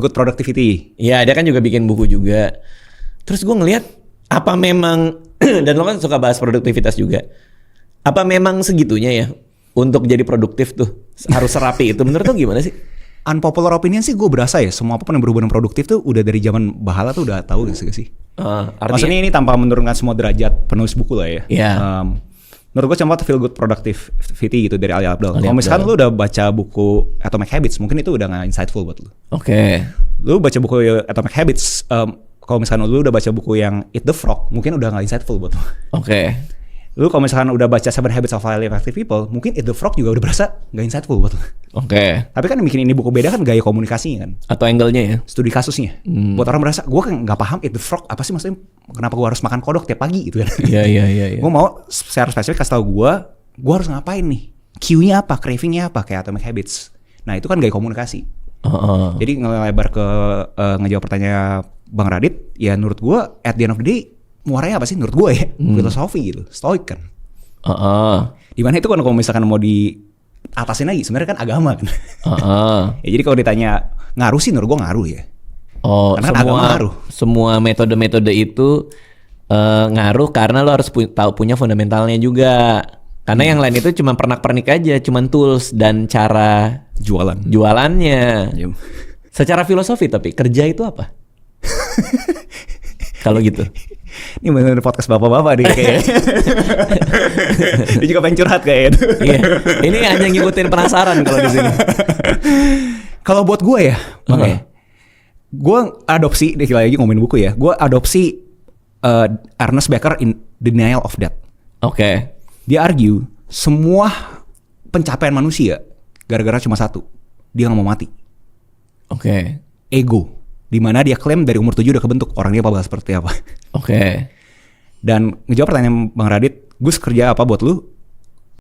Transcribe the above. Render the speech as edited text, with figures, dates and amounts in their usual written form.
Good Productivity. Iya, dia kan juga bikin buku juga. Terus gue ngelihat apa memang dan lo kan suka bahas produktivitas juga. Apa memang segitunya ya untuk jadi produktif tuh harus serapi itu? Menurut lo gimana sih? Unpopular opinion sih gue berasa ya semua apapun yang berhubungan produktif tuh udah dari zaman Bahala tuh udah tahu gitu sih. Maksudnya ini tanpa menurunkan semua derajat penulis buku lah ya. Iya. Menurut gue contoh Feel Good Productivity gitu dari Ali Abdaal. Kalau misalkan lu udah baca buku Atomic Habits, mungkin itu udah gak insightful buat lu. Oke. Lu baca buku Atomic Habits, kalau misalkan lu udah baca buku yang Eat the Frog, mungkin udah gak insightful buat lu. Oke. Lu kalau misalkan udah baca 7 Habits of Highly Effective People, mungkin Eat the Frog juga udah berasa gak insightful buat lu. Oke. Tapi kan yang bikin ini buku beda kan gaya komunikasinya kan. Atau angle-nya ya? Studi kasusnya. Buat orang merasa, gue kan gak paham Eat the Frog apa sih maksudnya, kenapa gue harus makan kodok tiap pagi gitu kan. Iya. Gue mau secara spesifik kasih tau gue harus ngapain nih. Cue-nya apa, craving-nya apa, kayak Atomic Habits. Nah itu kan gaya komunikasi. Jadi ngelebar ke ngejawab pertanyaan Bang Radit, ya menurut gue at the end of the day, muaranya apa sih menurut gue ya? Filosofi gitu, stoik kan. Dimana itu kan kalau misalkan mau di atasin lagi sebenarnya kan agama kan. Ya, jadi kalau ditanya ngaruh sih menurut gue ngaruh ya. Karena kan agama ngaruh. Semua metode-metode itu ngaruh karena lo harus tahu punya fundamentalnya juga. Karena yang lain itu cuma pernak-pernik aja, cuma tools dan cara jualannya. Secara filosofi tapi kerja itu apa? Kalau gitu. Ini bener podcast bapak-bapak nih kayaknya. Dia juga pengen curhat kayaknya. Iya. Ini hanya ngikutin penasaran kalau di sini. Kalau buat gue ya, gue adopsi, lagi ngomongin buku ya. Gue adopsi Ernest Becker in Denial of Death. Oke. Dia argue semua pencapaian manusia gara-gara cuma satu, dia nggak mau mati. Oke. Ego. Dimana dia klaim dari umur 7 udah kebentuk orang dia bakal seperti apa. Oke. Dan ngejawab pertanyaan Bang Radit, Gus kerja apa buat lu?